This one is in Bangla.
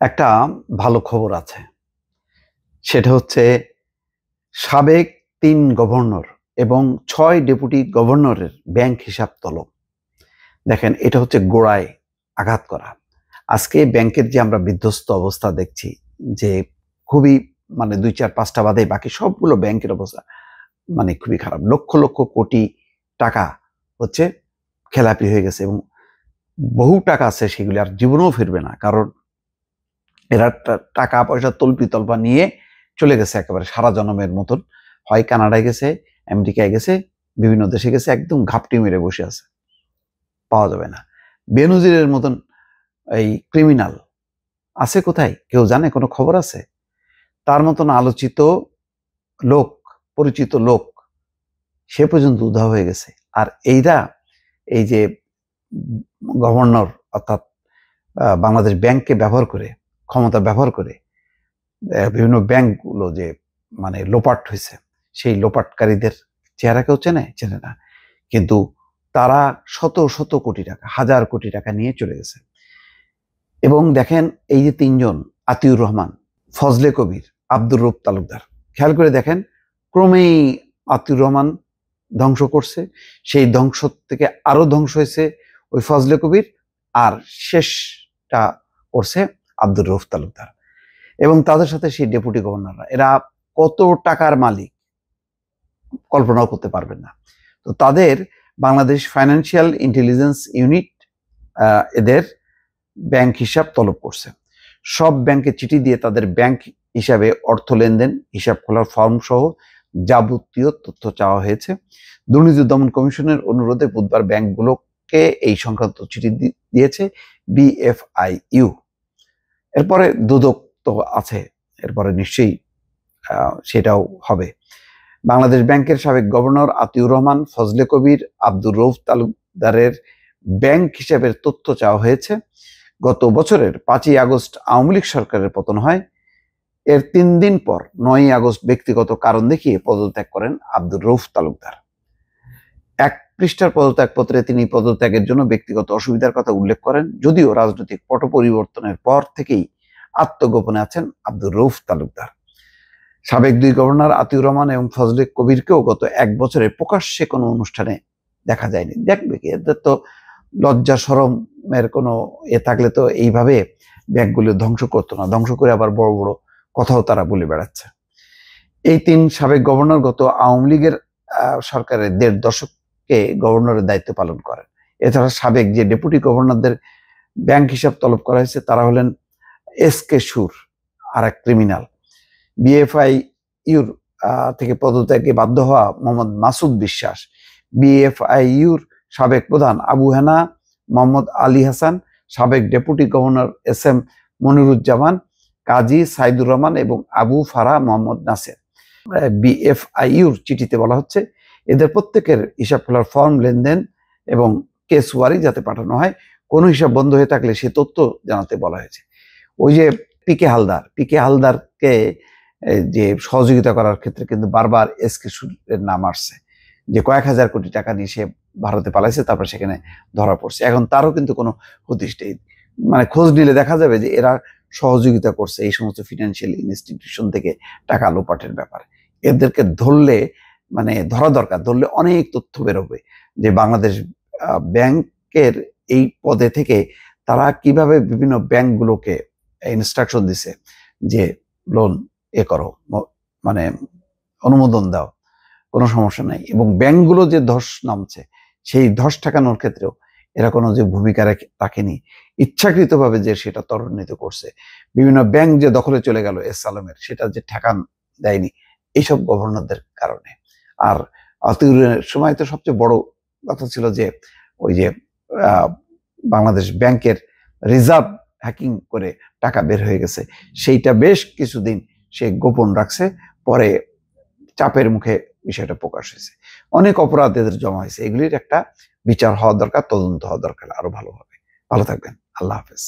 একটা ভালো খবর আছে। সেটা হচ্ছে সাবেক ৩ গভর্নর এবং ৬ ডেপুটি গভর্নরের ব্যাংক হিসাব তলব। দেখেন, এটা হচ্ছে গোড়ায় আঘাত করা। আজকে ব্যাংকের যে আমরা বিধ্বস্ত অবস্থা দেখছি, যে খুবই ২, ৪, ৫টা বাদে বাকি সবগুলো ব্যাংকের অবস্থা খুবই খারাপ। লক্ষ লক্ষ কোটি টাকা হচ্ছে খেলাপি হয়ে গেছে এবং বহু টাকা আছে সেগুলি আর জীবনেও ফিরবে না। কারণ এরা টাকা পয়সা তল্পি তল্পা নিয়ে চলে গেছে একেবারে সারা জনমের মতন। হয় কানাডায় গেছে, আমেরিকায় গেছে, বিভিন্ন দেশে গেছে, একদম ঘাপটি মেরে বসে আছে, পাওয়া যাবে না। বেনজিরের মতন এই ক্রিমিনাল আছে কোথায় কেউ জানে? কোনো খবর আছে? তার মতন আলোচিত লোক, পরিচিত লোক, সে পর্যন্ত উধাও হয়ে গেছে। আর এইরা এই যে গভর্নর অর্থাৎ বাংলাদেশ ব্যাংককে ব্যবহার করে, ক্ষমতা ব্যবহার করে বিভিন্ন ব্যাংকগুলো যে লোপাট হয়েছে, সেই লোপাটকারীদের চেহারা কেউ চেনে না। কিন্তু তারা শত শত কোটি টাকা, হাজার কোটি টাকা নিয়ে চলে গেছে। এবং দেখেন, এই যে ৩ জন, আতিউর রহমান, ফজলে কবির, আব্দুর রউফ তালুকদার, খেয়াল করে দেখেন, ক্রমেই আতিউর রহমান ধ্বংস করছে, সেই ধ্বংস থেকে আরো ধ্বংস হয়েছে ওই ফজলে কবির, আর শেষটা করছে আব্দুর রউফ তালুকদার। এবং তাদের সাথে সেই ডেপুটি গভর্নররা, এরা কত টাকার মালিক কল্পনাও করতে পারবেন না। তো তাদের বাংলাদেশ ফাইন্যান্সিয়াল ইন্টেলিজেন্স ইউনিট এদের ব্যাংক হিসাব তলব করছে। সব ব্যাংকে চিঠি দিয়ে তাদের ব্যাংক হিসাবে অর্থ লেনদেন, হিসাব খোলার ফর্ম সহ যাবতীয় তথ্য চাওয়া হয়েছে। দুর্নীতি দমন কমিশনের অনুরোধে বুধবার ব্যাংকগুলোকে এই সংক্রান্ত চিঠি দিয়েছে বিএফআইইউ। এরপরে দুদক তো আছে, এরপরে নিশ্চয়ই সেটাও হবে। বাংলাদেশ ব্যাংকের সাবেক গভর্নর আতিউর রহমান, ফজলে কবির, আব্দুর রউফ তালুকদারের ব্যাংক হিসাবের তথ্য চাওয়া হয়েছে। গত বছরের ৫ই আগস্ট আওয়ামী লীগ সরকারের পতন হয়। এর ৩ দিন পর ৯ই আগস্ট ব্যক্তিগত কারণ দেখিয়ে পদত্যাগ করেন আব্দুর রউফ তালুকদার। ১ পৃষ্ঠার পদত্যাগপত্রে তিনি পদত্যাগের জন্য ব্যক্তিগত অসুবিধার কথা উল্লেখ করেন। যদিও রাজনৈতিক পট পরিবর্তনের পর থেকেই আত্মগোপনে আছেন আব্দুর রউফ তালুকদার। সাবেক ২ গভর্নর আতিউর রহমান এবং ফজলে কবিরকেও গত ১ বছরে প্রকাশ্যে কোনো অনুষ্ঠানে দেখা যায়নি। দেখবে কি? এদের তো লজ্জা শরমের কোনো থাকলে তো এইভাবে ব্যাংকগুলো ধ্বংস করতো না। ধ্বংস করে আবার বড় বড় কথাও তারা বলে বেড়াচ্ছে। এই ৩ সাবেক গভর্নর গত আওয়ামী লীগের সরকারের ১.৫ দশকে গভর্নরের দায়িত্ব পালন করেন। এছাড়া সাবেক যে ডেপুটি গভর্নরদের ব্যাংক হিসাব তলব করা হয়েছে তারা হলেন এসকে সুর, আর এক ক্রিমিনাল। বিএফআইইউর থেকে পদত্যাগে বাধ্য হওয়া মোহাম্মদ মাসুদ বিশ্বাস, বিএফআইইউর সাবেক প্রধান আবু হেনা মোহাম্মদ আলী হাসান, সাবেক ডেপুটি গভর্নর এসএম মনিরুজ্জামান, কাজী সাইদুর রহমান এবং আবু ফারাহ মোহাম্মদ নাসের। বিএফআইইউর চিঠিতে বলা হচ্ছে এদের প্রত্যেকের হিসাব খোলার ফর্ম, লেনদেন এবং কেস ওয়ারি যাতে পাঠানো হয়। কোনো হিসাব বন্ধ হয়ে থাকলে সে তথ্য জানাতে বলা হয়েছে। ওই যে পিকে হালদারকে যে সহযোগিতা করার ক্ষেত্রে কিন্তু বারবার এসকে সুরের নাম আসছে, যে কয়েক হাজার কোটি টাকা নিয়ে সে ভারতে পালাইছে, তারপর সেখানে ধরা পড়ছে। এখন তারও কিন্তু কোনো হদিশ নেই। খোঁজ নিলে দেখা যাবে যে এরা সহযোগিতা করছে এই সমস্ত ফিনান্সিয়াল ইনস্টিটিউশন থেকে টাকা লোপাটের ব্যাপারে। এদেরকে ধরলে ধরা দরকার, ধরলে অনেক তথ্য বেরোবে যে বাংলাদেশ ব্যাংকের এই পদে থেকে তারা কিভাবে বিভিন্ন ব্যাংকগুলোকে ইনস্ট্রাকশন দিছে যে লোন করো, অনুমোদন দাও, কোনো সমস্যা নাই। এবং ব্যাংকগুলো যে ধস নামছে, সেই ধস ঠেকানোর ক্ষেত্রেও এরা কোনো যে ভূমিকা রাখেনি, ইচ্ছাকৃতভাবে যে সেটা ত্বরান্বিত করছে। বিভিন্ন ব্যাংক যে দখলে চলে গেল এস আলমের, সেটা যে ঠেকান দেয়নি এইসব গভর্নরদের কারণে। আর আতিউরের সময় তো সবচেয়ে বড় কথা ছিল যে ওই যে বাংলাদেশ ব্যাংকের রিজার্ভ হ্যাকিং করে টাকা বের হয়ে গেছে, সেইটা বেশ কিছুদিন সে গোপন রাখছে। পরে চাপের মুখে বিষয়টা প্রকাশ হয়েছে। অনেক অপরাধ এদের জমা হয়েছে। এগুলির একটা বিচার হওয়া দরকার, তদন্ত হওয়া দরকার আরো ভালোভাবে। ভালো থাকবেন। আল্লাহ হাফেজ।